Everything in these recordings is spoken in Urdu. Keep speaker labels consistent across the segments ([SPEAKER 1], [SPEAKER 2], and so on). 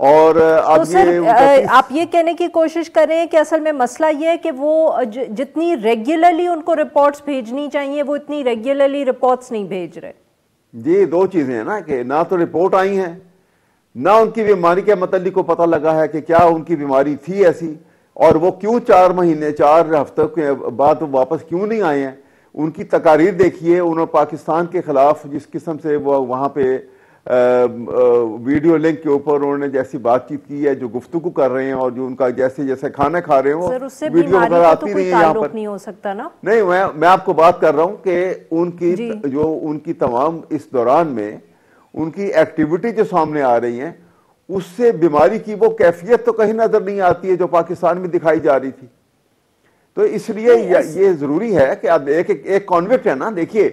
[SPEAKER 1] اور
[SPEAKER 2] آپ یہ کہنے کی کوشش کر رہے ہیں کہ اصل میں مسئلہ یہ ہے کہ وہ جتنی ریگولرلی ان کو رپورٹس بھیجنی چاہیے وہ اتنی ریگولرلی رپورٹس نہیں بھیج رہے.
[SPEAKER 1] جی دو چیزیں ہیں نا کہ نہ تو رپورٹ آئی ہیں نہ ان کی بیماری کے متعلق کو پتہ لگا ہے کہ کیا ان کی بیماری تھی ایسی اور وہ کیوں 4 ہفتوں کے بعد واپس کیوں نہیں آئے ہیں. ان کی تقاریر دیکھیے, انہوں پاکستان کے خلاف جس قسم سے وہ وہاں پہ ویڈیو لنک کے اوپر انہوں نے جیسی بات چیت کی ہے, جو گفتگو کر رہے ہیں اور جو ان کا جیسے کھانا کھا رہے ہیں ویڈیو وغیرہ آتی نہیں ہے یہاں پر.
[SPEAKER 2] نہیں ہو سکتا نا.
[SPEAKER 1] نہیں, میں آپ کو بات کر رہا ہوں کہ ان کی تمام اس دوران میں ان کی ایکٹیویٹی جو سامنے آ رہی ہیں اس سے بیماری کی وہ کیفیت تو کہیں نظر نہیں آتی ہے جو پاکستان میں دکھائی جا رہی تھی. تو اس لیے یہ ضروری ہے کہ اب ایک کانوکٹ ہے نا, دیکھیے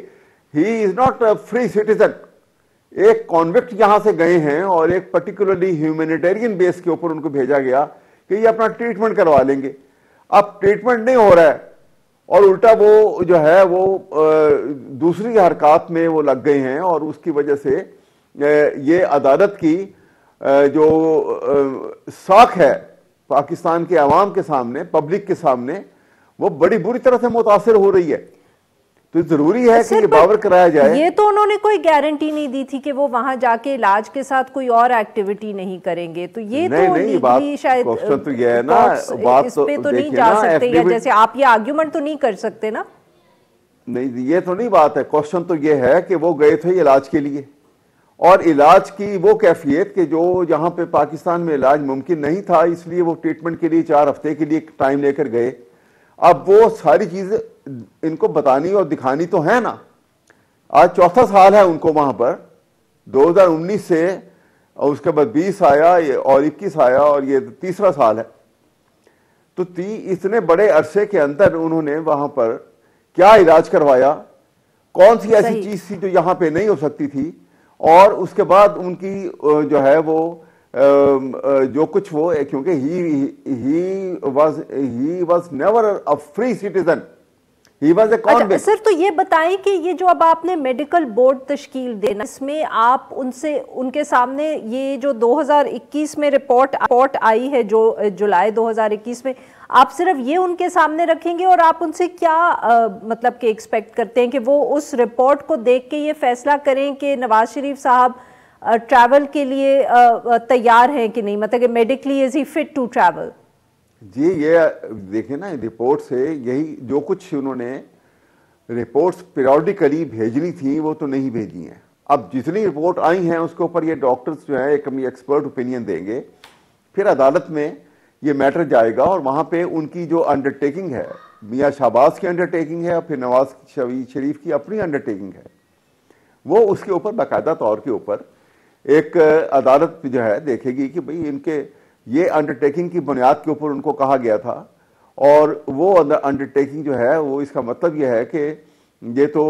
[SPEAKER 1] he is not a free citizen. ایک کانوکٹ یہاں سے گئے ہیں اور ایک پرٹیکولرلی ہیومینیٹیرین بیس کے اوپر ان کو بھیجا گیا کہ یہ اپنا ٹریٹمنٹ کروا لیں گے. اب ٹریٹمنٹ نہیں ہو رہا ہے اور الٹا وہ جو ہے وہ دوسری حرکات میں وہ لگ گئے ہیں اور اس کی وجہ سے یہ عدالت کی جو ساکھ ہے پاکستان کے عوام کے سامنے, پبلک کے سامنے, وہ بڑی بری طرح سے متاثر ہو رہی ہے. تو ضروری ہے کہ یہ باور کرایا جائے.
[SPEAKER 2] یہ تو انہوں نے کوئی گارنٹی نہیں دی تھی کہ وہ وہاں جا کے علاج کے ساتھ کوئی اور ایکٹیویٹی نہیں کریں گے. تو یہ تو شاید اس پہ تو نہیں جا سکتے, یا جیسے آپ یہ آرگیومنٹ تو نہیں کر سکتے نا.
[SPEAKER 1] نہیں, یہ تو نہیں بات ہے. کوشچن تو یہ ہے کہ وہ گئے تھے علاج کے لیے اور علاج کی وہ کیفیت کہ جو یہاں پہ پاکستان میں علاج ممکن نہیں تھا, اس لیے وہ ٹریٹمنٹ کے لیے 4 ہفتے کے لیے ٹائم لے کر گئے. اب وہ ساری چیزیں ان کو بتانی اور دکھانی تو ہے نا. آج 4تھا سال ہے ان کو وہاں پر, 2019 سے اور اس کے بعد 20 آیا اور 21 آیا اور یہ 3را سال ہے. تو اتنے بڑے عرصے کے اندر انہوں نے وہاں پر کیا علاج کروایا, کون سی ایسی چیز تھی جو یہاں پہ نہیں ہو سکتی تھی, اور اس کے بعد ان کی جو ہے وہ جو کچھ وہ, کیونکہ he was never a free citizen, he was a convict.
[SPEAKER 2] سر تو یہ بتائیں کہ یہ جو اب آپ نے میڈیکل بورڈ تشکیل دینا, اس میں آپ ان کے سامنے یہ جو 2021 میں رپورٹ آئی ہے, جو جولائی 2021 میں, آپ صرف یہ ان کے سامنے رکھیں گے اور آپ ان سے کیا مطلب کہ ایکسپیکٹ کرتے ہیں کہ وہ اس رپورٹ کو دیکھ کے یہ فیصلہ کریں کہ نواز شریف صاحب ٹریول کے لیے تیار ہیں کہ نہیں, مطلب کہ medically is he fit to travel?
[SPEAKER 1] جی یہ دیکھیں نا, رپورٹ سے یہی جو کچھ انہوں نے رپورٹس پیریوڈیکلی بھیجنی تھی وہ تو نہیں بھیجی ہیں. اب جتنی رپورٹ آئی ہیں اس کے اوپر یہ ڈاکٹرز جو ہیں ایک اپنی ایکسپرٹ اوپینین دیں گے, پھر عدالت میں یہ میٹر جائے گا اور وہاں پہ ان کی جو انڈرٹیکنگ ہے, میاں شہباز کی انڈرٹیکنگ ہے اور پھر نواز شریف کی اپنی انڈرٹیکنگ ہے, وہ اس کے اوپر باقاعدہ طور کے اوپر ایک عدالت جو ہے دیکھے گی کہ بھئی ان کے یہ انڈرٹیکنگ کی بنیاد کے اوپر ان کو کہا گیا تھا, اور وہ انڈرٹیکنگ جو ہے وہ اس کا مطلب یہ ہے کہ یہ تو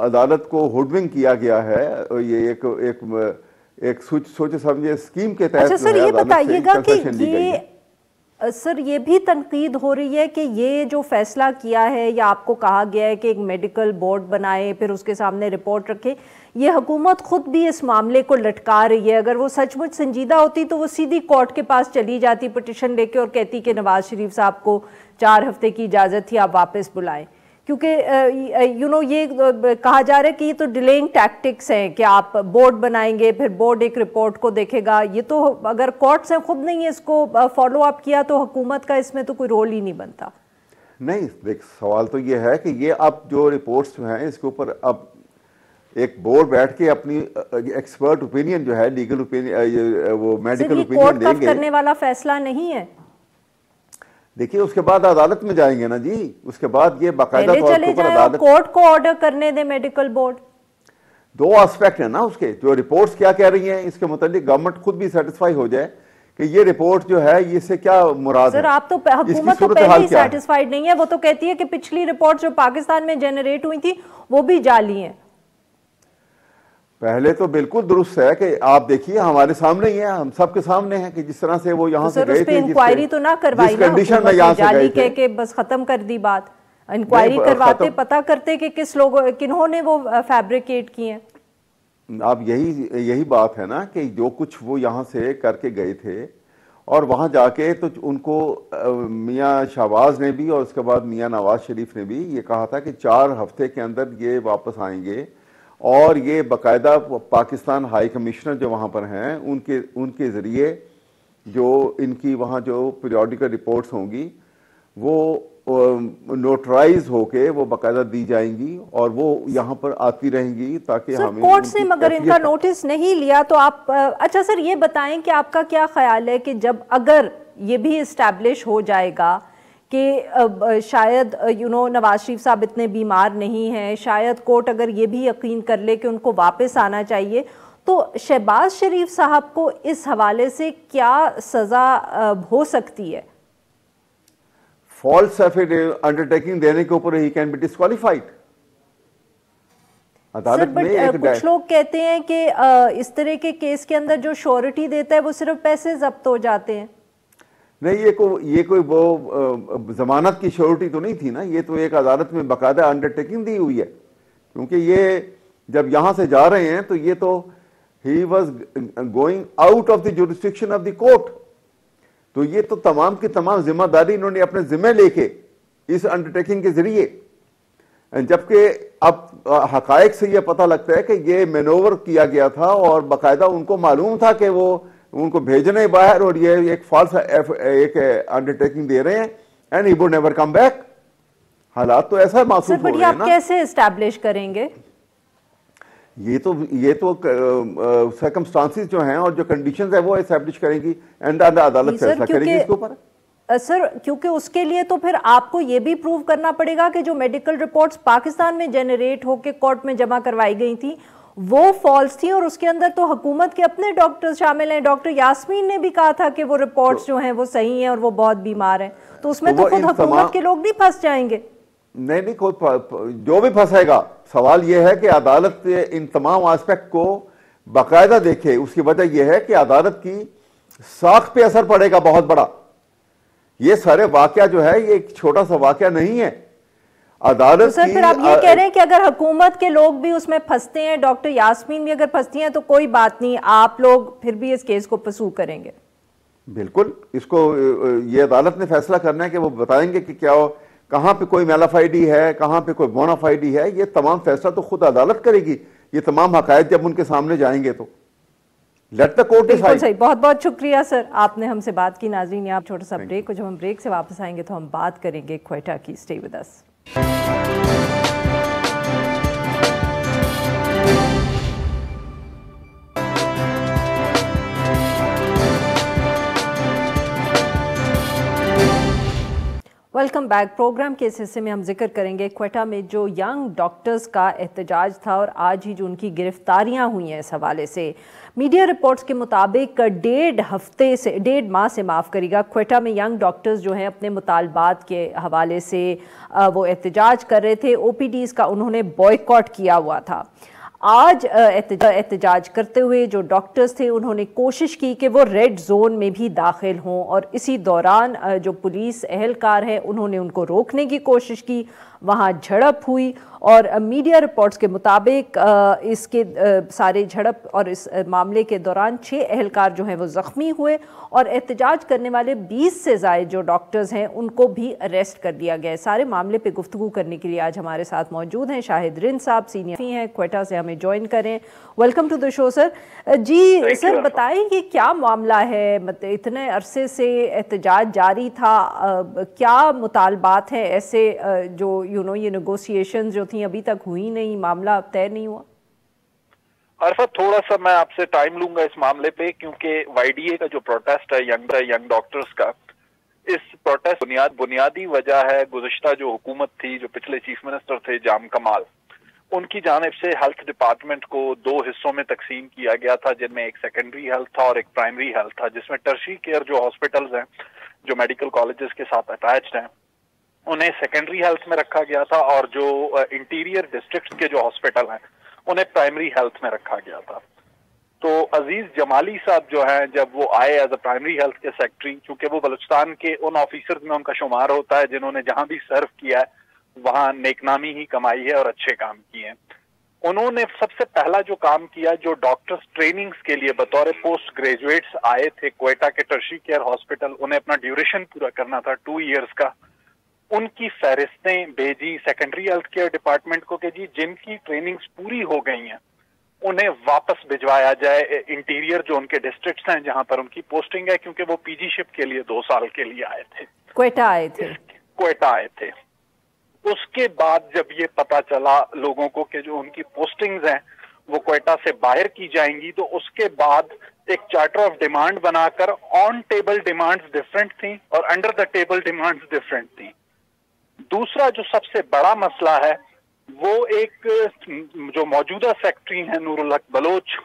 [SPEAKER 1] عدالت کو ہوڈونگ کیا گیا ہے, یہ ایک سوچے سمجھے اسکیم کے تحت.
[SPEAKER 2] اچھا سر یہ بتائیے گا کہ سر یہ بھی تنقید ہو رہی ہے کہ یہ جو فیصلہ کیا ہے یا آپ کو کہا گیا ہے کہ ایک میڈیکل بورڈ بنائے پھر اس کے سامنے رپورٹ رکھے, یہ حکومت خود بھی اس معاملے کو لٹکا رہی ہے. اگر وہ سچ مچ سنجیدہ ہوتی تو وہ سیدھی کورٹ کے پاس چلی جاتی پٹیشن لے کے اور کہتی کہ نواز شریف صاحب کو 4 ہفتے کی اجازت تھی, آپ واپس بلائیں. کیونکہ یہ کہا جا رہا ہے کہ یہ تو ڈیلینگ ٹیکٹکس ہیں کہ آپ بورڈ بنائیں گے پھر بورڈ ایک رپورٹ کو دیکھے گا. یہ تو اگر کورٹس نے خود نہیں اس کو فالو اپ کیا تو حکومت کا اس میں تو کوئی رول ہی نہیں بنتا.
[SPEAKER 1] نہیں دیکھ, سوال تو یہ ہے کہ یہ اب جو رپورٹس جو ہیں اس کے اوپر اب ایک بورڈ بیٹھ کے اپنی ایکسپرٹ اوپینین جو ہے لیگل اوپینین وہ میڈیکل اوپینین دیں گے.
[SPEAKER 2] کرنے والا فیصلہ نہیں ہے.
[SPEAKER 1] دیکھیے اس کے بعد عدالت میں جائیں گے نا جی, اس کے بعد یہ باقاعدہ طور
[SPEAKER 2] چلے جائیں کورٹ کو آرڈر کرنے دے میڈیکل بورڈ.
[SPEAKER 1] 2 آسپیکٹ ہیں نا اس کے, جو رپورٹس کیا کہہ رہی ہیں اس کے متعلق گورنمنٹ خود بھی سیٹسفائی ہو جائے کہ یہ رپورٹ جو ہے اس سے کیا مراد ہے.
[SPEAKER 2] سر آپ تو حکومت تو پہلے ہی سیٹسفائیڈ نہیں ہے, وہ تو کہتی ہے کہ پچھلی رپورٹ جو پاکستان میں جنریٹ ہوئی تھی وہ بھی جعلی ہیں.
[SPEAKER 1] پہلے تو بالکل درست ہے کہ آپ دیکھیے ہمارے سامنے ہی ہے, ہم سب کے سامنے ہیں کہ جس طرح سے وہ یہاں سے گئے تھے,
[SPEAKER 2] انکوائری تو نہ کروائی نا, جعلی کہہ کے بس ختم کر دی بات. انکوائری کرواتے, پتہ کرتے کہ کس لوگوں کنہوں نے وہ فیبریکیٹ کی ہیں.
[SPEAKER 1] اب یہی بات ہے نا کہ جو کچھ وہ یہاں سے کر کے گئے تھے اور وہاں جا کے تو ان کو میاں شہباز نے بھی اور اس کے بعد میاں نواز شریف نے بھی یہ کہا تھا کہ 4 ہفتے کے اندر یہ واپس آئیں گے، اور یہ باقاعدہ پاکستان ہائی کمشنر جو وہاں پر ہیں ان کے ذریعے جو ان کی وہاں جو پیریوڈیکل رپورٹس ہوں گی وہ نوٹرائز ہو کے وہ باقاعدہ دی جائیں گی اور وہ یہاں پر آتی رہیں گی تاکہ ہمیں
[SPEAKER 2] کورٹس نے مگر ان کا نوٹس نہیں لیا تو آپ اچھا سر یہ بتائیں کہ آپ کا کیا خیال ہے کہ جب اگر یہ بھی اسٹیبلش ہو جائے گا کہ شاید نواز شریف صاحب اتنے بیمار نہیں ہیں، شاید کورٹ اگر یہ بھی یقین کر لے کہ ان کو واپس آنا چاہیے، تو شہباز شریف صاحب کو اس حوالے سے کیا سزا ہو سکتی ہے؟
[SPEAKER 1] فالس انڈرٹیکنگ دینے کے اوپر ہی کین بی ڈسکوالیفائڈ. عدالت میں
[SPEAKER 2] کچھ لوگ کہتے ہیں کہ اس طرح کے کیس کے اندر جو شورٹی دیتا ہے وہ صرف پیسے ضبط ہو جاتے ہیں.
[SPEAKER 1] نہیں، یہ کوئی وہ ضمانت کی شورٹی تو نہیں تھی نا، یہ تو ایک عدالت میں باقاعدہ انڈرٹیکنگ دی ہوئی ہے، کیونکہ یہ جب یہاں سے جا رہے ہیں تو یہ تو he was going out of the jurisdiction of the court, تو یہ تو تمام کی تمام ذمہ داری انہوں نے اپنے ذمہ لے کے اس انڈرٹیکنگ کے ذریعے، جبکہ اب حقائق سے یہ پتہ لگتا ہے کہ یہ مینوور کیا گیا تھا اور باقاعدہ ان کو معلوم تھا کہ وہ ان کو بھیجنے باہر اور یہ ایک فالس ایک انڈرٹیکنگ دے رہے ہیں and he would never come back. حالات تو ایسا محسوس ہو رہے ہیں نا.
[SPEAKER 2] آپ کیسے اسٹیبلش کریں گے؟
[SPEAKER 1] یہ تو سرکمسٹانسز جو ہیں اور جو کنڈیشنز ہیں وہ اسٹیبلش کریں گی اینڈ عدالت فیصلہ کرے گی اس کے اوپر.
[SPEAKER 2] سر کیونکہ اس کے لیے تو پھر آپ کو یہ بھی پروو کرنا پڑے گا کہ جو میڈیکل رپورٹس پاکستان میں جنریٹ ہو کے کورٹ میں جمع کروائی گئی تھیں وہ فالس تھی، اور اس کے اندر تو حکومت کے اپنے ڈاکٹر شامل ہیں. ڈاکٹر یاسمین نے بھی کہا تھا کہ وہ رپورٹس جو ہیں وہ صحیح ہیں اور وہ بہت بیمار ہیں، تو اس میں تو خود حکومت کے لوگ بھی پھنس جائیں گے.
[SPEAKER 1] نہیں، جو بھی پھنسے گا، سوال یہ ہے کہ عدالت ان تمام آسپیکٹ کو باقاعدہ دیکھے. اس کی وجہ یہ ہے کہ عدالت کی ساکھ پہ اثر پڑے گا بہت بڑا. یہ سارے واقعہ جو ہے یہ ایک چھوٹا سا واقعہ نہیں ہے. عدالت
[SPEAKER 2] سر پھر آپ یہ کہہ رہے ہیں کہ اگر حکومت کے لوگ بھی اس میں پھنستے ہیں، ڈاکٹر یاسمین بھی اگر پھنستی ہیں، تو کوئی بات نہیں، آپ لوگ پھر بھی اس کیس کو پرسو کریں گے؟
[SPEAKER 1] بالکل، اس کو یہ عدالت نے فیصلہ کرنا ہے کہ وہ بتائیں گے کہ کیا کہاں پہ کوئی میلافائڈی ہے، کہاں پہ کوئی بونافائڈی ہے. یہ تمام فیصلہ تو خود عدالت کرے گی. یہ تمام حقائق جب ان کے سامنے جائیں گے تو لیٹ دا کورٹ ڈیسائیڈ.
[SPEAKER 2] بالکل صحیح. بہت بہت شکریہ سر، آپ نے ہم سے بات کی. ناظرین آپ چھوٹا سا بریک، جب ہم بریک سے واپس آئیں گے تو ہم بات کریں گے کوئٹہ کی. Stay with us. Welcome back. Programme کے اس حصے میں ہم ذکر کریں گے کوئٹہ میں جو ینگ ڈاکٹرز کا احتجاج تھا اور آج ہی جو ان کی گرفتاریاں ہوئی ہیں. اس حوالے سے میڈیا رپورٹس کے مطابق 1.5 ماہ سے کوئٹہ میں ینگ ڈاکٹرز جو ہیں اپنے مطالبات کے حوالے سے وہ احتجاج کر رہے تھے. او پی ڈیز کا انہوں نے بوائیکاٹ کیا ہوا تھا. آج احتجاج کرتے ہوئے جو ڈاکٹرز تھے انہوں نے کوشش کی کہ وہ ریڈ زون میں بھی داخل ہوں، اور اسی دوران جو پولیس اہلکار ہیں انہوں نے ان کو روکنے کی کوشش کی. وہاں جھڑپ ہوئی اور میڈیا رپورٹس کے مطابق اس کے سارے جھڑپ اور اس معاملے کے دوران 6 اہلکار جو ہیں وہ زخمی ہوئے، اور احتجاج کرنے والے 20 سے زائد جو ڈاکٹرز ہیں ان کو بھی اریسٹ کر دیا گیا. سارے معاملے پہ گفتگو کرنے کے لیے آج ہمارے ساتھ موجود ہیں شاہد رند صاحب، سینئر ہیں کوئٹہ سے، ہمیں جوائن کریں. ویلکم ٹو دی شو سر. جی سر بتائیں کہ کیا معاملہ ہے؟ اتنے عرصے سے احتجاج جاری تھا، کیا مطالبات ہیں ایسے جو یہ نیگوسیشنز جو تھیں ابھی تک ہوئی نہیں، معاملہ طے نہیں ہوا؟
[SPEAKER 3] عرفت تھوڑا سا میں آپ سے ٹائم لوں گا اس معاملے پہ، کیونکہ وائی ڈی اے کا جو پروٹیسٹ ہے ینگ ڈاکٹرز کا، اس پروٹیسٹ بنیادی وجہ ہے گزشتہ جو حکومت تھی، جو پچھلے چیف منسٹر تھے جام کمال، ان کی جانب سے ہیلتھ ڈپارٹمنٹ کو 2 حصوں میں تقسیم کیا گیا تھا، جن میں ایک سیکنڈری ہیلتھ تھا اور ایک پرائمری ہیلتھ تھا، جس میں ٹرشری کیئر جو ہاسپٹلز ہیں جو میڈیکل کالجز کے ساتھ اٹیچڈ ہیں انہیں سیکنڈری ہیلتھ میں رکھا گیا تھا، اور جو انٹیریئر ڈسٹرکٹس کے جو ہاسپٹل ہیں انہیں پرائمری ہیلتھ میں رکھا گیا تھا. تو عزیز جمالی صاحب جو ہیں جب وہ آئے ایز اے پرائمری ہیلتھ کے سیکٹری، چونکہ وہ بلوچستان کے ان آفیسرز میں ان کا شمار ہوتا ہے جنہوں نے جہاں بھی سرو کیا ہے وہاں نیک نامی ہی کمائی ہے اور اچھے کام کیے ہیں، انہوں نے سب سے پہلا جو کام کیا، جو ڈاکٹرز ٹریننگز کے لیے بطور پوسٹ گریجویٹس آئے تھے کوئٹہ کے ٹرشری کیئر ہاسپٹل، انہیں اپنا ڈیوریشن پورا کرنا تھا 2 ایئرز کا، ان کی فہرستیں بھیجی سیکنڈری ہیلتھ کیئر ڈپارٹمنٹ کو کہ جی جن کی ٹریننگز پوری ہو گئی ہیں انہیں واپس بھجوایا جائے انٹیریئر جو ان کے ڈسٹرکٹس ہیں جہاں پر ان کی پوسٹنگ ہے، کیونکہ وہ پی جی شپ کے لیے 2 سال کے لیے آئے تھے،
[SPEAKER 2] کوئٹہ آئے تھے۔
[SPEAKER 3] اس کے بعد جب یہ پتا چلا لوگوں کو کہ جو ان کی پوسٹنگز ہیں وہ کوئٹہ سے باہر کی جائیں گی، تو اس کے بعد ایک چارٹر آف ڈیمانڈ بنا کر آن ٹیبل ڈیمانڈز ڈفرینٹ تھیں اور under the table demands different تھیں۔ دوسرا جو سب سے بڑا مسئلہ ہے وہ ایک جو موجودہ سیکٹری ہیں نور الحق بلوچ،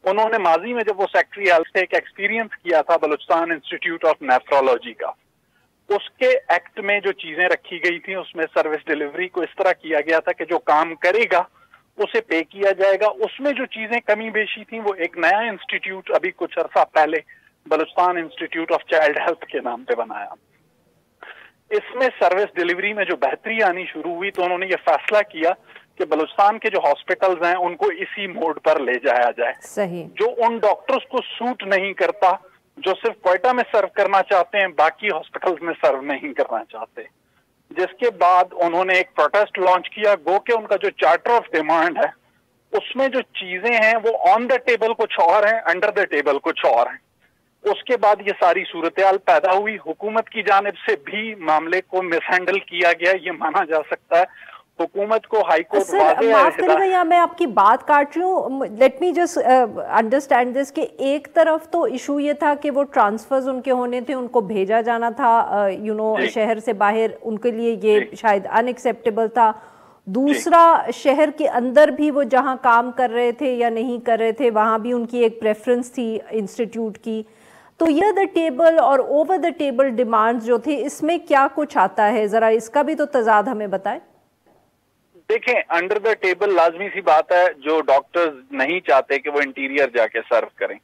[SPEAKER 3] انہوں نے ماضی میں جب وہ سیکٹری ہیلتھ سے ایک ایکسپیرینس کیا تھا بلوچستان انسٹیٹیوٹ آف نیفرولوجی کا، اس کے ایکٹ میں جو چیزیں رکھی گئی تھیں اس میں سروس ڈیلیوری کو اس طرح کیا گیا تھا کہ جو کام کرے گا اسے پے کیا جائے گا۔ اس میں جو چیزیں کمی بیشی تھیں وہ ایک نیا انسٹیٹیوٹ ابھی کچھ عرصہ پہلے Balochistan institute of child health کے نام پہ بنایا۔ اس میں سروس ڈیلیوری میں جو بہتری آنی شروع ہوئی تو انہوں نے یہ فیصلہ کیا کہ بلوچستان کے جو ہاسپٹلز ہیں ان کو اسی موڈ پر لے جایا جائے،
[SPEAKER 2] صحیح،
[SPEAKER 3] جو ان ڈاکٹرز کو سوٹ نہیں کرتا، جو صرف کوئٹہ میں سرو کرنا چاہتے ہیں باقی ہاسپٹلز میں سرو نہیں کرنا چاہتے۔ جس کے بعد انہوں نے ایک پروٹیسٹ لانچ کیا، گو کہ ان کا جو چارٹر آف ڈیمانڈ ہے اس میں جو چیزیں ہیں وہ آن دا ٹیبل کچھ اور ہیں، انڈر دا ٹیبل کچھ اور ہیں۔ اس کے بعد یہ ساری صورتحال پیدا ہوئی، حکومت کی جانب سے بھی معاملے کو مس ہینڈل کیا گیا، یہ مانا جا سکتا ہے۔ حکومت کو ہائی کورٹ واضح
[SPEAKER 2] معاف کرے گا یا میں آپ کی بات کاٹ رہی ہوں، let me just understand this کہ ایک طرف تو ایشو یہ تھا کہ وہ ٹرانسفرز ان کے ہونے تھے، ان کو بھیجا جانا تھا شہر سے باہر، ان کے لیے یہ شاید ان ایکسیپٹیبل تھا۔ دوسرا، شہر کے اندر بھی وہ جہاں کام کر رہے تھے یا نہیں کر رہے تھے وہاں بھی ان کی ایک پریفرنس تھی انسٹیٹیوٹ کی۔ تو یہ دا ٹیبل اور اوور دا ٹیبل ڈیمانڈز جو تھے اس میں کیا کچھ آتا ہے، ذرا اس کا بھی تو تضاد ہمیں بتائیں۔
[SPEAKER 3] دیکھیں، انڈر دا ٹیبل لازمی سی بات ہے، جو ڈاکٹرز نہیں چاہتے کہ وہ انٹیریئر جا کے سرو کریں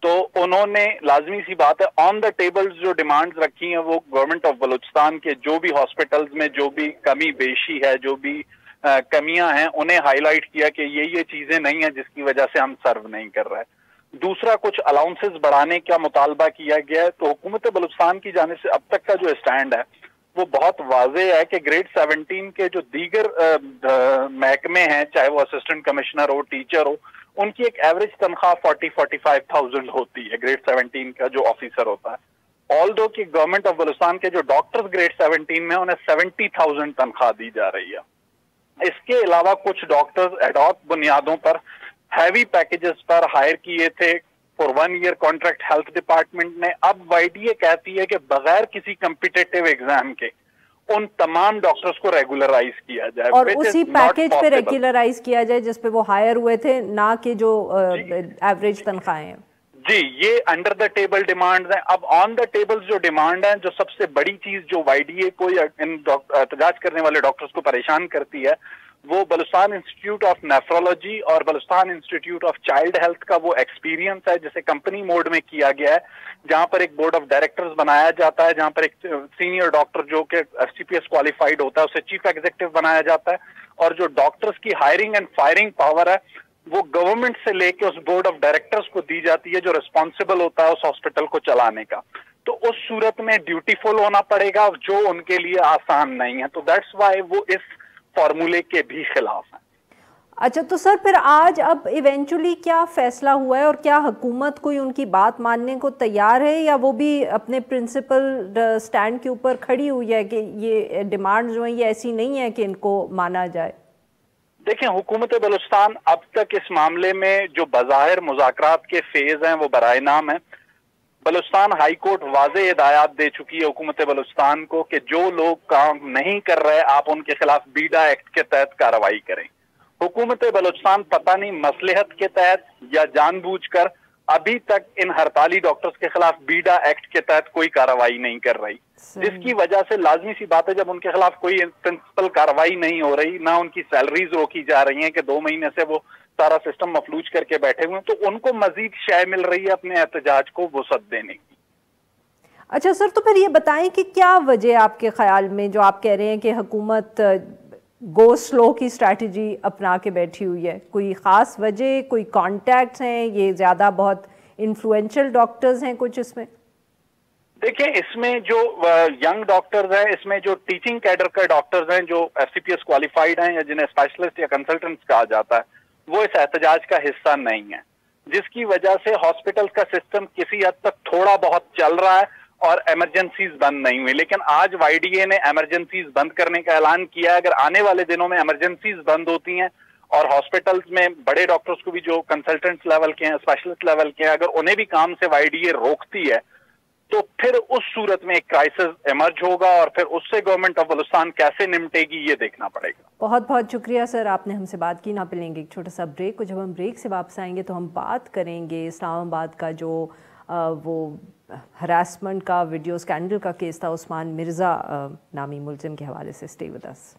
[SPEAKER 3] تو انہوں نے لازمی سی بات ہے آن دا ٹیبل جو ڈیمانڈز رکھی ہیں وہ گورنمنٹ آف بلوچستان کے جو بھی ہاسپٹلز میں جو بھی کمی بیشی ہے، جو بھی کمیاں ہیں انہیں ہائی لائٹ کیا کہ یہ چیزیں نہیں ہیں جس کی وجہ سے ہم سرو نہیں کر رہے۔ دوسرا، کچھ الاؤنسز بڑھانے کا مطالبہ کیا گیا ہے۔ تو حکومت بلوچستان کی جانب سے اب تک کا جو اسٹینڈ ہے وہ بہت واضح ہے کہ گریڈ 17 کے جو دیگر محکمے ہیں، چاہے وہ اسسٹنٹ کمشنر ہو، ٹیچر ہو، ان کی ایک ایوریج تنخواہ 40-45,000 ہوتی ہے گریڈ 17 کا جو آفیسر ہوتا ہے۔ آلدو کہ گورنمنٹ آف بلوچستان کے جو ڈاکٹرز گریڈ 17 میں انہیں 70,000 تنخواہ دی جا رہی ہے۔ اس کے علاوہ کچھ ڈاکٹرز ایڈ ہاک بنیادوں پر ہیوی پیکیجز پر ہائر کیے تھے for 1 year contract health department نے۔ اب وائی ڈی اے کہتی ہے کہ بغیر کسی کمپیٹیٹیو ایگزام کے ان تمام ڈاکٹرز کو ریگولرائز کیا جائے
[SPEAKER 2] اور اسی پیکیج پہ ریگولرائز کیا جائے جس پہ وہ ہائر ہوئے تھے، نہ کہ جو ایوریج تنخواہیں ہیں۔
[SPEAKER 3] جی، یہ انڈر دا ٹیبل ڈیمانڈز ہیں۔ اب آن دا ٹیبل جو ڈیمانڈ ہیں، جو سب سے بڑی چیز جو وائی ڈی اے کو یا ان احتجاج کرنے والے ڈاکٹرز کو پریشان کرتی ہے، وہ بلوچستان انسٹیٹیوٹ آف نیفرولوجی اور Balochistan institute of child health کا وہ ایکسپیرینس ہے جسے کمپنی موڈ میں کیا گیا ہے، جہاں پر ایک بورڈ آف ڈائریکٹرز بنایا جاتا ہے، جہاں پر ایک سینئر ڈاکٹر جو کہ F C P S qualified ہوتا ہے اسے چیف ایگزیکٹو بنایا جاتا ہے، اور جو ڈاکٹرز کی ہائرنگ اینڈ فائرنگ پاور ہے وہ گورنمنٹ سے لے کے اس بورڈ آف ڈائریکٹرز کو دی جاتی ہے جو ریسپانسبل ہوتا ہے اس ہاسپٹل کو چلانے کا۔ تو اس صورت میں ڈیوٹیفل ہونا پڑے گا جو ان کے لیے آسان نہیں ہے، تو دیٹس وائی وہ اس فارمولے کے بھی خلاف ہیں۔
[SPEAKER 2] اچھا، تو سر پھر آج اب ایونچولی کیا فیصلہ ہوا ہے، اور کیا حکومت کوئی ان کی بات ماننے کو تیار ہے، یا وہ بھی اپنے پرنسپل سٹینڈ کے اوپر کھڑی ہوئی ہے کہ یہ ڈیمانڈ جو ہیں یہ ایسی نہیں ہے کہ ان کو مانا جائے؟
[SPEAKER 3] دیکھیں، حکومت بلوچستان اب تک اس معاملے میں جو بظاہر مذاکرات کے فیز ہیں وہ برائے نام ہیں۔ بلوچستان ہائی کورٹ واضح ہدایات دے چکی ہے حکومت بلوچستان کو کہ جو لوگ کام نہیں کر رہے آپ ان کے خلاف بیڈا ایکٹ کے تحت کارروائی کریں۔ حکومت بلوچستان پتہ نہیں مصلحت کے تحت یا جان بوجھ کر ابھی تک ان ہڑتالی ڈاکٹرز کے خلاف بیڈا ایکٹ کے تحت کوئی کارروائی نہیں کر رہی، جس کی وجہ سے لازمی سی بات ہے جب ان کے خلاف کوئی پرنسپل کارروائی نہیں ہو رہی، نہ ان کی سیلریز روکی جا رہی ہیں کہ 2 مہینے سے وہ سارا سسٹم مفلوج کر کے بیٹھے ہوئے ہیں، تو ان کو مزید شے مل رہی ہے اپنے احتجاج کو وسعت دینے کی۔
[SPEAKER 2] اچھا سر، تو پھر یہ بتائیں کہ کیا وجہ آپ کے خیال میں جو آپ کہہ رہے ہیں کہ حکومت گو سلو کی اسٹریٹجی اپنا کے بیٹھی ہوئی ہے؟ کوئی خاص وجہ، کوئی کانٹیکٹس ہیں، یہ زیادہ بہت انفلوئنشل ڈاکٹرز ہیں کچھ اس میں؟
[SPEAKER 3] دیکھیں اس میں جو ینگ ڈاکٹرز ہیں، اس میں جو ٹیچنگ کیڈر کے ڈاکٹرز ہیں جو FCPS کوالیفائڈ ہیں یا جنہیں اسپیشلسٹ یا کنسلٹنٹس کہا جاتا ہے، وہ اس احتجاج کا حصہ نہیں ہے، جس کی وجہ سے ہاسپٹل کا سسٹم کسی حد تک تھوڑا بہت چل رہا ہے اور ایمرجنسیز بند نہیں ہوئی. لیکن آج YDA نے ایمرجنسیز بند کرنے کا اعلان کیا ہے. اگر آنے والے دنوں میں ایمرجنسیز بند ہوتی ہیں اور ہاسپٹلز میں بڑے ڈاکٹرز کو بھی جو کنسلٹنٹس لیول کے ہیں، اسپیشلسٹ لیول کے ہیں، اگر انہیں بھی کام سے YDA روکتی ہے تو پھر اس صورت میں ایک کرائسس ایمرج ہوگا اور پھر اس سے گورنمنٹ آف بلوچستان کیسے نمٹے گی یہ دیکھنا پڑے گا.
[SPEAKER 2] بہت بہت شکریہ سر، آپ نے ہم سے بات کی. نہ پلیں گے ایک چھوٹا سا بریک کو. جب ہم بریک سے واپس آئیں گے تو ہم بات کریں گے اسلام آباد کا جو وہ ہراسمنٹ کا ویڈیو اسکینڈل کا کیس تھا، عثمان مرزا نامی ملزم کے حوالے سے. Stay with us.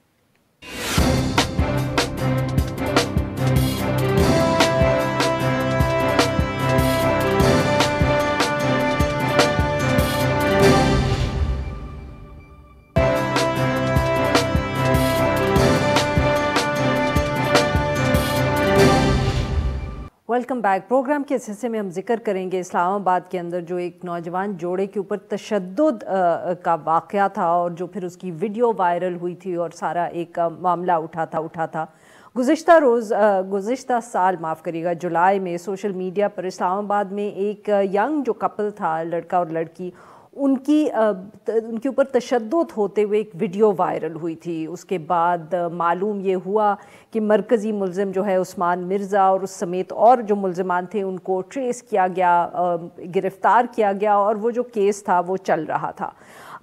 [SPEAKER 2] Welcome back. Programme کے اس حصے میں ہم ذکر کریں گے اسلام آباد کے اندر جو ایک نوجوان جوڑے کے اوپر تشدد کا واقعہ تھا اور جو پھر اس کی ویڈیو وائرل ہوئی تھی اور سارا ایک معاملہ اٹھا تھا. گزشتہ سال جولائی میں سوشل میڈیا پر اسلام آباد میں ایک ینگ جو کپل تھا، لڑکا اور لڑکی، ان کے اوپر تشدد ہوتے ہوئے ایک ویڈیو وائرل ہوئی تھی. اس کے بعد معلوم یہ ہوا کہ مرکزی ملزم جو ہے عثمان مرزا اور اس سمیت اور جو ملزمان تھے ان کو ٹریس کیا گیا، گرفتار کیا گیا اور وہ جو کیس تھا وہ چل رہا تھا.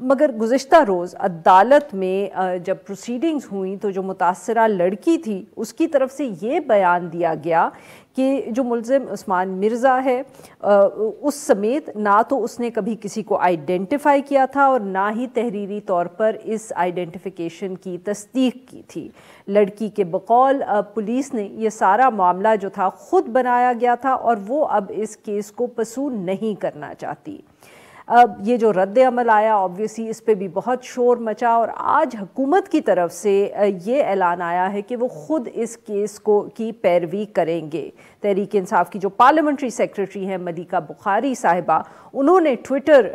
[SPEAKER 2] مگر گزشتہ روز عدالت میں جب پروسیڈنگز ہوئیں تو جو متاثرہ لڑکی تھی اس کی طرف سے یہ بیان دیا گیا کہ جو ملزم عثمان مرزا ہے اس سمیت نہ تو اس نے کبھی کسی کو آئیڈینٹیفائی کیا تھا اور نہ ہی تحریری طور پر اس آئیڈینٹیفیکیشن کی تصدیق کی تھی. لڑکی کے بقول پولیس نے یہ سارا معاملہ جو تھا خود بنایا گیا تھا اور وہ اب اس کیس کو پرسو نہیں کرنا چاہتی. اب یہ جو رد عمل آیا آبویسلی اس پہ بھی بہت شور مچا اور آج حکومت کی طرف سے یہ اعلان آیا ہے کہ وہ خود اس کیس کی پیروی کریں گے. تحریک انصاف کی جو پارلیمنٹری سیکریٹری ہیں ملیکہ بخاری صاحبہ، انہوں نے ٹویٹر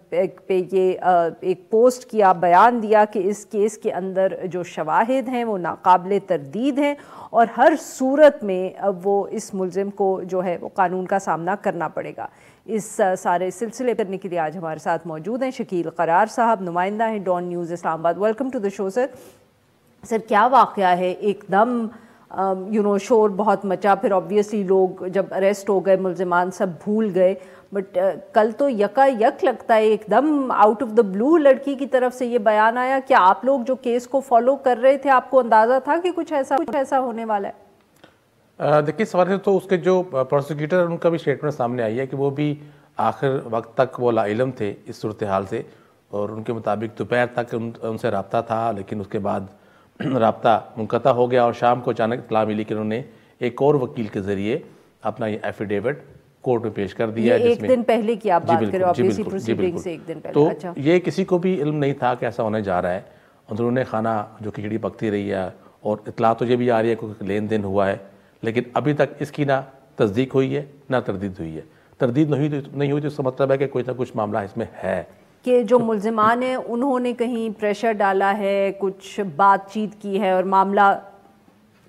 [SPEAKER 2] پہ یہ ایک پوسٹ کیا، بیان دیا کہ اس کیس کے اندر جو شواہد ہیں وہ ناقابل تردید ہیں اور ہر صورت میں وہ اس ملزم کو جو ہے وہ قانون کا سامنا کرنا پڑے گا. اس سارے سلسلے کرنے کے لیے آج ہمارے ساتھ موجود ہیں شکیل قرار صاحب، نمائندہ ہیں ڈان نیوز اسلام آباد. ویلکم ٹو دا شو سر. سر کیا واقعہ ہے؟ ایک دم شور بہت مچا، پھر آبویسلی لوگ جب اریسٹ ہو گئے ملزمان سب بھول گئے، بٹ کل تو یک لگتا ہے ایک دم آؤٹ آف دا بلو لڑکی کی طرف سے یہ بیان آیا. کیا آپ لوگ جو کیس کو فالو کر رہے تھے آپ کو اندازہ تھا کہ کچھ ایسا ہونے والا ہے؟
[SPEAKER 4] دیکھیے اس حوالے سے تو اس کے جو پروسیکیوٹر ان کا بھی اسٹیٹمنٹ سامنے آئی ہے کہ وہ بھی آخر وقت تک وہ لا علم تھے اس صورتحال سے اور ان کے مطابق دوپہر تک ان سے رابطہ تھا، لیکن اس کے بعد رابطہ منقطع ہو گیا اور شام کو اچانک اطلاع ملی کہ انہوں نے ایک اور وکیل کے ذریعے اپنا یہ ایفیڈیوٹ کورٹ میں پیش کر دیا.
[SPEAKER 2] ایک دن پہلے کی آپ بات کر رہے ہیں پروسیڈنگ سے ایک دن پہلے.
[SPEAKER 4] تو یہ کسی کو بھی علم نہیں تھا کہ ایسا ہونے جا رہا ہے. اندرون خانہ جو کھچڑی پکتی رہی ہے اور اطلاع تو یہ بھی آ رہی ہے کہ لین دین ہوا ہے، لیکن ابھی تک اس کی نہ تصدیق ہوئی ہے نہ تردید ہوئی ہے. تردید نہیں ہوئی تو اس کا مطلب ہے کہ کوئی نہ کچھ معاملہ اس میں ہے.
[SPEAKER 2] کہ جو ملزمان ہیں انہوں نے کہیں پریشر ڈالا ہے، کچھ بات چیت کی ہے اور معاملہ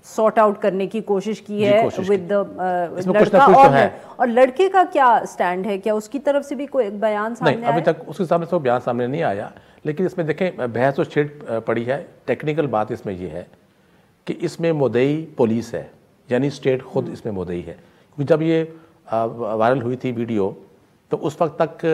[SPEAKER 2] سارٹ آؤٹ کرنے کی کوشش کی ہے ود لڑکا اور لڑکے کا کیا سٹینڈ ہے؟ کیا اس کی طرف سے بھی کوئی بیان سامنے آیا؟
[SPEAKER 4] نہیں، ابھی تک اس کے سامنے سے بیان سامنے نہیں آیا، لیکن اس میں دیکھیں بحث و چھیڑ پڑی ہے. ٹیکنیکل بات اس میں یہ ہے کہ اس میں مدعی پولیس ہے، یعنی اسٹیٹ خود اس میں مدعی ہے. کیونکہ جب یہ وائرل ہوئی تھی ویڈیو تو اس وقت تک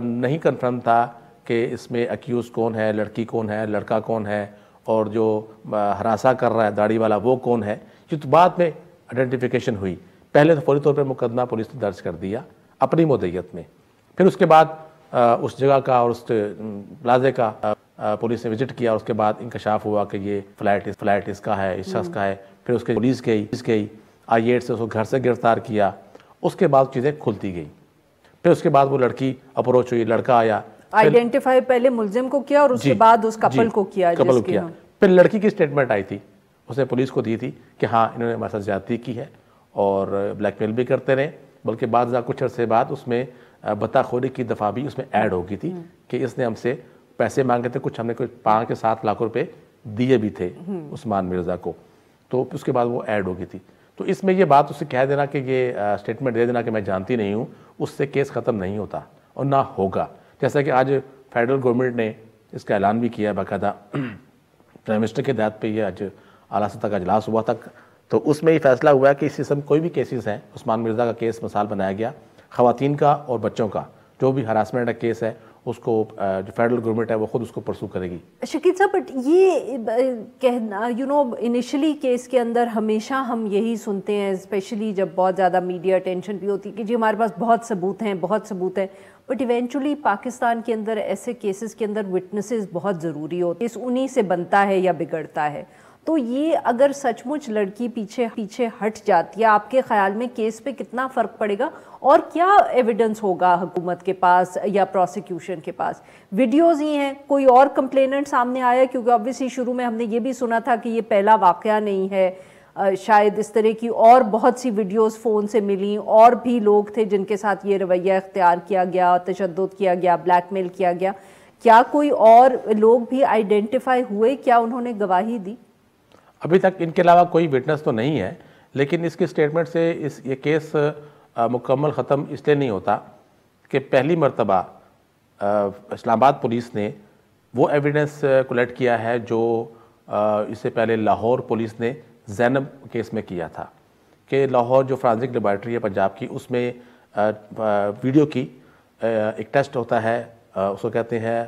[SPEAKER 4] نہیں کنفرم تھا کہ اس میں اکیوز کون ہے، لڑکی کون ہے، لڑکا کون ہے اور جو ہراساں کر رہا ہے داڑھی والا وہ کون ہے. یہ تو بعد میں آئیڈینٹیفیکیشن ہوئی. پہلے تو فوری طور پر مقدمہ پولیس نے درج کر دیا اپنی مدعیت میں. پھر اس کے بعد اس جگہ کا اور اس پلازے کا پولیس نے وزٹ کیا اور اس کے بعد انکشاف ہوا کہ یہ فلیٹ اس کا ہے، اس شخص کا ہے. پھر اس کے پولیس گئی I-8 سے اس کو گھر سے گرفتار کیا. اس کے بعد چیزیں کھلتی گئی. پھر اس کے بعد وہ لڑکی اپروچ ہوئی، لڑکا آیا،
[SPEAKER 2] آئیڈینٹیفائی پہلے ملزم کو کیا اور اس کے بعد اس کپل کو کیا.
[SPEAKER 4] پھر لڑکی کی سٹیٹمنٹ آئی تھی, اس نے پولیس کو دی تھی کہ ہاں انہوں نے ہمارے ساتھ زیادتی کی ہے اور بلیک میل بھی کرتے رہے, بلکہ بعد کچھ عرصے بعد اس میں بطاخوری کی دفعہ بھی اس میں ایڈ ہو گئی تھی کہ اس نے ہم سے پیسے مانگے تھے, کچھ ہم نے کچھ 5 سے 7 لاکھ روپے دیے بھی تھے عثمان مرزا کو, تو اس کے بعد وہ ایڈ ہو گئی تھی. تو اس میں یہ بات اسے کہہ دینا کہ یہ اسٹیٹمنٹ دے دینا کہ میں جانتی نہیں ہوں, اس سے کیس ختم نہیں ہوتا اور نہ ہوگا. جیسا کہ آج فیڈرل گورنمنٹ نے اس کا اعلان بھی کیا باقاعدہ, پرائم منسٹر کے ہدایت پہ یہ آج اعلیٰ سطح کا اجلاس ہوا تھا, تو اس میں یہ فیصلہ ہوا ہے کہ اس قسم کوئی بھی کیسز ہیں, عثمان مرزا کا کیس مثال بنایا گیا, خواتین کا اور بچوں کا جو بھی ہراسمنٹ کا کیس ہے اس کو جو فیڈرل گورنمنٹ ہے وہ خود اس کو پرسو کرے گی.
[SPEAKER 2] شکیل صاحب, بٹ یہ کہنا انیشلی کیس کے اندر ہمیشہ ہم یہی سنتے ہیں, اسپیشلی جب بہت زیادہ میڈیا اٹینشن بھی ہوتی ہے کہ جی ہمارے پاس بہت ثبوت ہیں, بٹ ایونچولی پاکستان کے اندر ایسے کیسز کے اندر وٹنسز بہت ضروری ہوتے ہیں, انہی سے بنتا ہے یا بگڑتا ہے. تو یہ اگر سچ مچ لڑکی پیچھے ہٹ جاتی ہے, آپ کے خیال میں کیس پہ کتنا فرق پڑے گا, اور کیا ایویڈنس ہوگا حکومت کے پاس یا پروسیکیوشن کے پاس؟ ویڈیوز ہی ہیں, کوئی اور کمپلیننٹ سامنے آیا؟ کیونکہ obviously شروع میں ہم نے یہ بھی سنا تھا کہ یہ پہلا واقعہ نہیں ہے, شاید اس طرح کی اور بہت سی ویڈیوز فون سے ملیں, اور بھی لوگ تھے جن کے ساتھ یہ رویہ اختیار کیا گیا, تشدد کیا گیا, بلیک میل کیا گیا. کیا کوئی اور لوگ بھی آئیڈینٹیفائی ہوئے؟ کیا انہوں نے گواہی دی؟
[SPEAKER 4] ابھی تک ان کے علاوہ کوئی وٹنس تو نہیں ہے, لیکن اس کی سٹیٹمنٹ سے یہ کیس مکمل ختم اس لیے نہیں ہوتا کہ پہلی مرتبہ اسلام آباد پولیس نے وہ ایویڈنس کلیکٹ کیا ہے جو اس سے پہلے لاہور پولیس نے زینب کیس میں کیا تھا, کہ لاہور جو فرانزک لیبارٹری ہے پنجاب کی, اس میں ویڈیو کی ایک ٹیسٹ ہوتا ہے, اس کو کہتے ہیں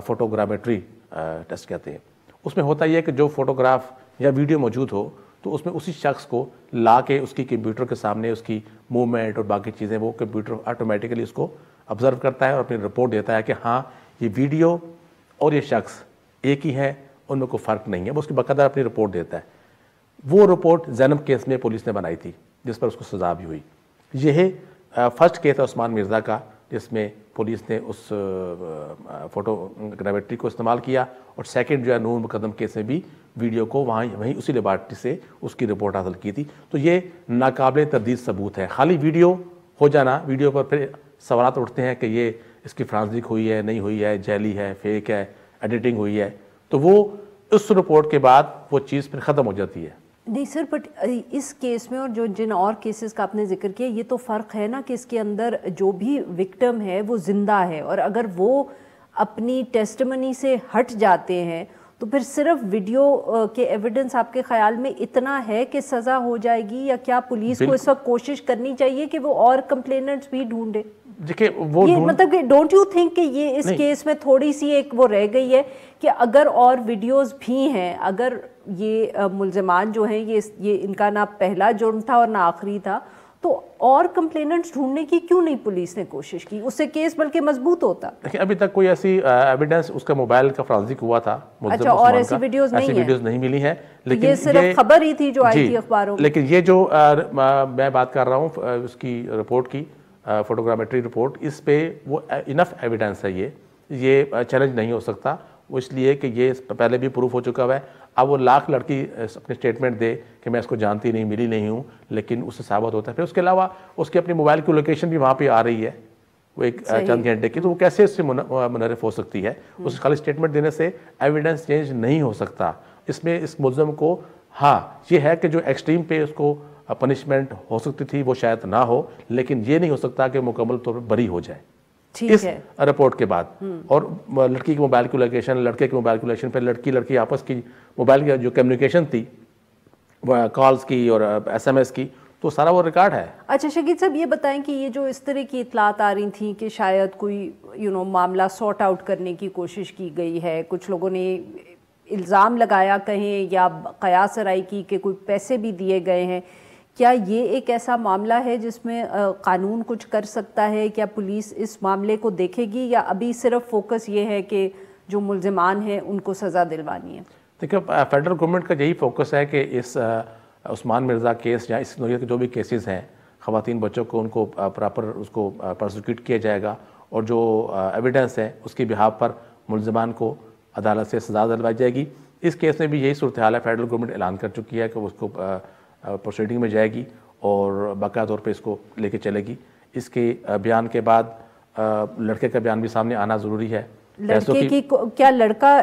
[SPEAKER 4] فوٹوگرامیٹری ٹیسٹ کہتے ہیں. اس میں ہوتا یہ ہے کہ جو فوٹوگراف یا ویڈیو موجود ہو تو اس میں اسی شخص کو لا کے اس کی کمپیوٹر کے سامنے اس کی موومنٹ اور باقی چیزیں وہ کمپیوٹر آٹومیٹیکلی اس کو آبزرو کرتا ہے اور اپنی رپورٹ دیتا ہے کہ ہاں یہ ویڈیو اور یہ شخص ایک ہی ہے, ان میں کوئی فرق نہیں ہے, وہ اس کی باقاعدہ اپنی رپورٹ دیتا ہے. وہ رپورٹ زینب کیس میں پولیس نے بنائی تھی جس پر اس کو سزا بھی ہوئی. یہ فرسٹ کیس ہے عثمان مرزا کا جس میں پولیس نے اس فوٹو گرامیٹری کو استعمال کیا, اور سیکنڈ جو ہے نور مقدم کیس میں بھی ویڈیو کو وہیں اسی لیبارٹری سے اس کی رپورٹ حاصل کی تھی. تو یہ ناقابل تردید ثبوت ہے. خالی ویڈیو ہو جانا, ویڈیو پر پھر سوالات اٹھتے ہیں کہ یہ اس کی فرانزک ہوئی ہے, نہیں ہوئی ہے, جعلی ہے, فیک ہے, ایڈیٹنگ ہوئی ہے, تو وہ اس رپورٹ کے بعد وہ چیز پھر ختم ہو جاتی ہے.
[SPEAKER 2] نہیں سر, بٹ اس کیس میں اور جن اور کیسز کا آپ نے ذکر کیا, یہ تو فرق ہے نا کہ اس کے اندر جو بھی وکٹم ہے وہ زندہ ہے, اور اگر وہ اپنی ٹیسٹمنی سے ہٹ جاتے ہیں تو پھر صرف ویڈیو کے ایویڈنس آپ کے خیال میں اتنا ہے کہ سزا ہو جائے گی, یا کیا پولیس کو اس وقت کوشش کرنی چاہیے کہ وہ اور کمپلیننٹس بھی ڈھونڈے؟
[SPEAKER 4] دیکھیں وہ
[SPEAKER 2] مطلب کہ ڈونٹ یو تھنک کہ یہ اس کیس میں تھوڑی سی ایک وہ رہ گئی ہے کہ اگر اور ویڈیوز بھی ہیں, اگر یہ ملزمان جو ہیں یہ ان کا نہ پہلا جرم تھا اور نہ آخری تھا, تو اور کمپلیننٹس ڈھونڈنے کی کیوں نہیں پولیس نے کوشش کی؟ اس سے کیس بلکہ مضبوط ہوتا.
[SPEAKER 4] لیکن ابھی تک کوئی ایسی ایویڈنس, اس کا موبائل کا فرانزک ہوا تھا,
[SPEAKER 2] اچھا, اور ایسی ویڈیوز
[SPEAKER 4] نہیں ملی ہیں, لیکن
[SPEAKER 2] یہ صرف خبر ہی تھی جو آئی تھی اخباروں میں.
[SPEAKER 4] لیکن یہ جو میں بات کر رہا ہوں اس کی رپورٹ کی, فوٹوگرامیٹری رپورٹ, اس پہ وہ انف ایویڈنس ہے, یہ چیلنج نہیں ہو سکتا. وہ اس لیے کہ یہ پہلے بھی پروف ہو چکا ہوا ہے. اب وہ لاکھ لڑکی اپنے اسٹیٹمنٹ دے کہ میں اس کو جانتی نہیں, ملی نہیں ہوں, لیکن اس سے ثابت ہوتا ہے. پھر اس کے علاوہ اس کی اپنی موبائل کی لوکیشن بھی وہاں پہ آ رہی ہے, وہ ایک چند گھنٹے کی, تو وہ کیسے اس سے منحرف ہو سکتی ہے؟ اس خالی اسٹیٹمنٹ دینے سے ایویڈنس چینج نہیں ہو سکتا. اس میں اس ملزم کو ہاں یہ ہے کہ جو ایکسٹریم پہ اس کو پنشمنٹ ہو سکتی تھی وہ شاید نہ ہو, لیکن یہ نہیں ہو سکتا کہ مکمل طور پر بری ہو جائے اس رپورٹ کے بعد. اور لڑکی کی موبائل کی لوکیشن, لڑکے کی موبائل کی لوکیشن, پھر لڑکی آپس کی موبائل کی جو کمیونیکیشن تھی کالز کی اور ایس ایم ایس کی, تو سارا وہ ریکارڈ ہے.
[SPEAKER 2] اچھا شکیل صاحب, یہ بتائیں کہ یہ جو اس طرح کی اطلاعات آ رہی تھیں کہ شاید کوئی معاملہ سارٹ آؤٹ کرنے کی کوشش کی گئی ہے, کچھ لوگوں نے الزام لگایا کہیں یا قیاس رائی کی کہ کوئی پیسے بھی دیے گئے ہیں, کیا یہ ایک ایسا معاملہ ہے جس میں قانون کچھ کر سکتا ہے؟ کیا پولیس اس معاملے کو دیکھے گی, یا ابھی صرف فوکس یہ ہے کہ جو ملزمان ہیں ان کو سزا دلوانی ہے؟
[SPEAKER 4] دیکھیں فیڈرل گورنمنٹ کا یہی فوکس ہے کہ اس عثمان مرزا کیس یا اس نوعیت کے جو بھی کیسز ہیں, خواتین بچوں کو ان کو پراپر اس کو پروسیکیوٹ کیا جائے گا, اور جو ایویڈنس ہے اس کی بہاف پر ملزمان کو عدالت سے سزا دلوائی جائے گی. اس کیس میں بھی یہی صورتحال ہے. فیڈرل گورنمنٹ اعلان کر چکی ہے کہ وہ اس کو پروسیڈنگ میں جائے گی اور باقاعدہ طور پہ اس کو لے کے چلے گی. اس کے بیان کے بعد لڑکے کا بیان بھی سامنے آنا ضروری ہے.
[SPEAKER 2] لڑکے کی کیا لڑکا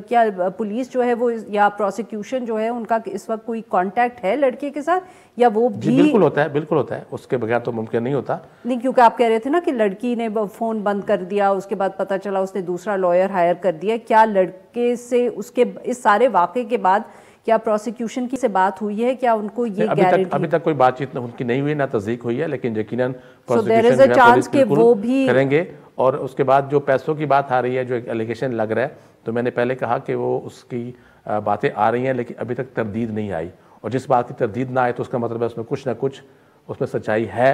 [SPEAKER 2] کیا پولیس جو ہے وہ یا پروسیکیوشن جو ہے ان کا اس وقت کوئی کانٹیکٹ ہے لڑکے کے ساتھ یا وہ بھی؟
[SPEAKER 4] جی بالکل ہوتا ہے, بالکل ہوتا ہے, اس کے بغیر تو ممکن نہیں ہوتا.
[SPEAKER 2] نہیں کیونکہ آپ کہہ رہے تھے نا کہ لڑکی نے فون بند کر دیا, اس کے بعد پتہ چلا اس نے دوسرا لائر ہائر کر دیا. کیا لڑکے سے اس کے اس سارے واقعے کے بعد کیا پروسیکیوشن کی سے بات ہوئی ہے؟ کیا ان کو یہ گارنٹی؟
[SPEAKER 4] ابھی تک کوئی بات چیت ان کی نہیں ہوئی, نہ تصدیق ہوئی ہے, لیکن یقیناً
[SPEAKER 2] پروسیکیوشن
[SPEAKER 4] کریں گے. اور اس کے بعد جو پیسوں کی بات آ رہی ہے, جو ایک الیگیشن لگ رہا ہے, تو میں نے پہلے کہا کہ وہ اس کی باتیں آ رہی ہیں لیکن ابھی تک تردید نہیں آئی. اور جس بات کی تردید نہ آئے تو اس کا مطلب ہے اس میں کچھ نہ کچھ اس میں سچائی ہے.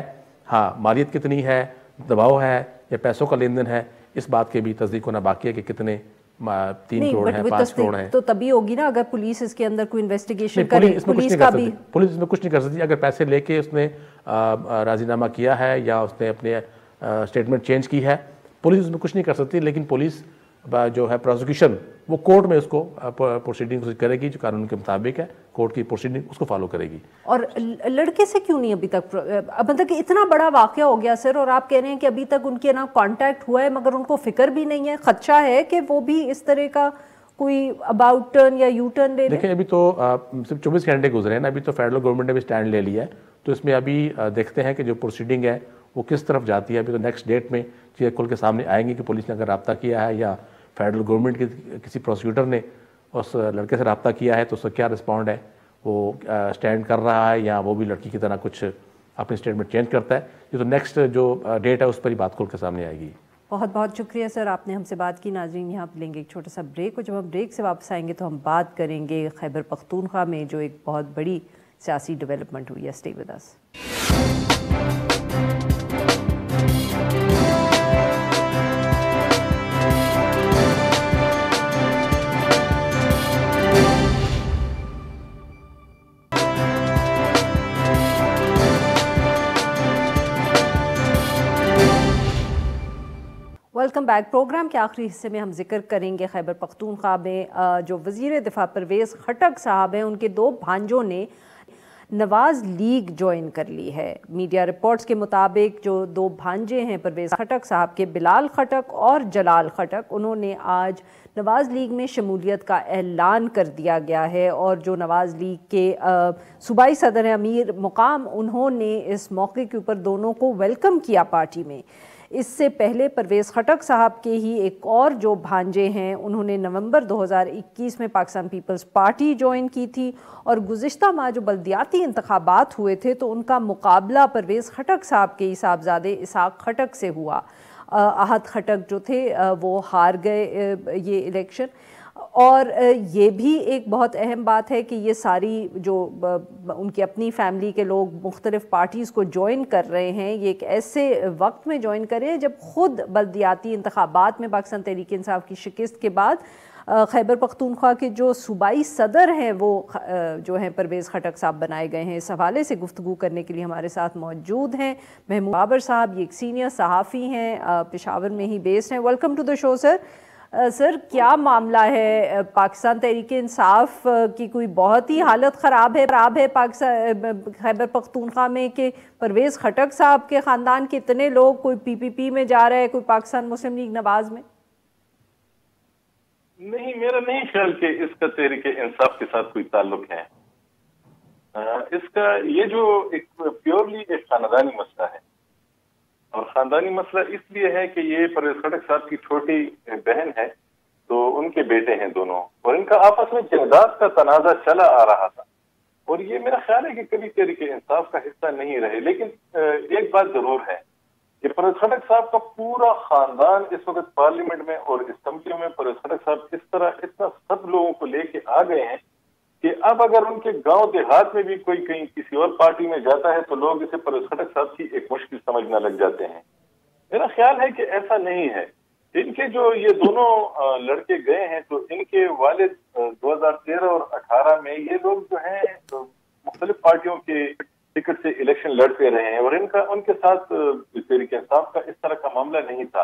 [SPEAKER 4] ہاں, مالیت کتنی ہے, دباؤ ہے یا پیسوں کا لین دین ہے, اس بات کے بھی تصدیق ہونا باقی ہے کہ کتنے 3 کروڑ ہیں, 5 کروڑ ہیں.
[SPEAKER 2] تو تبھی ہوگی نا اگر پولیس اس کے اندر کوئی انویسٹیگیشن کرے. پولیس کا بھی
[SPEAKER 4] پولیس اس میں کچھ نہیں کر سکتی. اگر پیسے لے کے اس نے راضی نامہ کیا ہے یا اس نے اپنے اسٹیٹمنٹ چینج کی ہے, پولیس اس میں کچھ نہیں کر سکتی. لیکن پولیس جو ہے پروسیکیوشن وہ کورٹ میں اس کو پروسیڈنگ کرے گی جو قانون کے مطابق ہے, کورٹ کی پروسیڈنگ اس کو فالو کرے گی.
[SPEAKER 2] اور لڑکے سے کیوں نہیں ابھی تک, مطلب کہ اتنا بڑا واقعہ ہو گیا سر, اور آپ کہہ رہے ہیں کہ ابھی تک ان کے نا کانٹیکٹ ہوا ہے مگر ان کو فکر بھی نہیں ہے, خدشہ ہے کہ وہ بھی اس طرح کا کوئی اباؤٹ ٹرن یا یو ٹرن لے لیں؟
[SPEAKER 4] دیکھیں ابھی تو صرف 24 گھنٹے گزرے ہیں, ابھی تو فیڈرل گورنمنٹ نے بھی سٹینڈ لے لیا ہے. تو اس میں ابھی دیکھتے ہیں کہ جو پروسیڈنگ ہے وہ کس طرف جاتی ہے. ابھی تو نیکسٹ ڈیٹ میں چیزیں کھل کے سامنے آئیں گی کہ پولیس نے اگر رابطہ کیا ہے یا فیڈرل گورنمنٹ کے کسی پروسیکیوٹر نے اس لڑکے سے رابطہ کیا ہے تو اس کا کیا رسپونڈ ہے, وہ سٹینڈ کر رہا ہے یا وہ بھی لڑکی کی طرح کچھ اپنی اسٹیٹمنٹ چینج کرتا ہے. یہ تو نیکسٹ جو ڈیٹ ہے اس پر ہی بات کھل کے سامنے آئے گی.
[SPEAKER 2] بہت بہت شکریہ سر, آپ نے ہم سے بات کی. ناظرین یہاں لیں گے ایک چھوٹا سا بریک, اور جب ہم بریک سے واپس آئیں گے تو ہم بات کریں گے خیبر پختونخوا میں جو ایک بہت بڑی سیاسی ڈیولپمنٹ ہوئی ہے. Stay with us. Welcome back. Programme کے آخری حصے میں ہم ذکر کریں گے خیبر پختونخوا میں جو وزیر دفاع پرویز خٹک صاحب ہیں, ان کے 2 بھانجوں نے نواز لیگ جوائن کر لی ہے. میڈیا رپورٹس کے مطابق جو 2 بھانجے ہیں پرویز خٹک صاحب کے, بلال خٹک اور جلال خٹک, انہوں نے آج نواز لیگ میں شمولیت کا اعلان کر دیا گیا ہے. اور جو نواز لیگ کے صوبائی صدر ہیں امیر مقام, انہوں نے اس موقع کے اوپر دونوں کو ویلکم کیا پارٹی میں. اس سے پہلے پرویز خٹک صاحب کے ہی ایک اور جو بھانجے ہیں, انہوں نے نومبر 2021 میں پاکستان پیپلز پارٹی جوائن کی تھی, اور گزشتہ ماہ جو بلدیاتی انتخابات ہوئے تھے تو ان کا مقابلہ پرویز خٹک صاحب کے صاحبزادے اسحاق خٹک سے ہوا. احد خٹک جو تھے وہ ہار گئے یہ الیکشن. اور یہ بھی ایک بہت اہم بات ہے کہ یہ ساری جو ان کی اپنی فیملی کے لوگ مختلف پارٹیز کو جوائن کر رہے ہیں, یہ ایک ایسے وقت میں جوائن کر رہے ہیں جب خود بلدیاتی انتخابات میں پاکستان تحریک انصاف کی شکست کے بعد خیبر پختونخوا کے جو صوبائی صدر ہیں وہ جو ہیں پرویز خٹک صاحب بنائے گئے ہیں. اس حوالے سے گفتگو کرنے کے لیے ہمارے ساتھ موجود ہیں محمود بابر صاحب. یہ ایک سینئر صحافی ہیں, پشاور میں ہی بیسڈ ہیں. ویلکم ٹو دا شو سر. سر کیا معاملہ ہے, پاکستان تحریک انصاف کی کوئی بہت ہی حالت خراب ہے پاکستان خیبر پختونخوا میں کہ پرویز خٹک صاحب کے خاندان کے اتنے لوگ, کوئی پی پی پی میں جا رہا ہے, کوئی پاکستان مسلم لیگ نواز میں؟
[SPEAKER 5] نہیں, میرا نہیں خیال کہ اس کا تحریک انصاف کے ساتھ کوئی تعلق ہے. اس کا یہ جو ایک پیورلی ایک خاندانی مسئلہ ہے, اور خاندانی مسئلہ اس لیے ہے کہ یہ پرویز خٹک صاحب کی چھوٹی بہن ہے, تو ان کے بیٹے ہیں دونوں, اور ان کا آپس میں جائیداد کا تنازع چلا آ رہا تھا. اور یہ میرا خیال ہے کہ کبھی تحریک انصاف کا حصہ نہیں رہے. لیکن ایک بات ضرور ہے کہ پرویز خٹک صاحب کا پورا خاندان اس وقت پارلیمنٹ میں اور اسمبلیوں میں پرویز خٹک صاحب اس طرح اتنا سب لوگوں کو لے کے آ گئے ہیں کہ اب اگر ان کے گاؤں دیہات میں بھی کوئی کہیں کسی اور پارٹی میں جاتا ہے تو لوگ اسے پرویز خٹک صاحب کی ایک مشکل سمجھنا لگ جاتے ہیں. میرا خیال ہے کہ ایسا نہیں ہے. ان کے جو یہ دونوں لڑکے گئے ہیں تو ان کے والد 2013 اور 2018 میں یہ لوگ جو ہیں مختلف پارٹیوں کے ٹکٹ سے الیکشن لڑتے رہے ہیں, اور ان کے ساتھ تحریک انصاف کا اس طرح کا معاملہ نہیں تھا.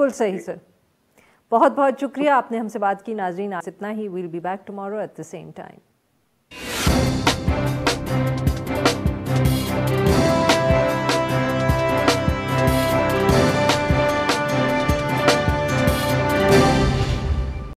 [SPEAKER 2] بالکل صحیح سر. بہت بہت شکریہ آپ نے ہم سے بات کی. ناظرین آج اتنا ہی. We'll be back tomorrow at the same time.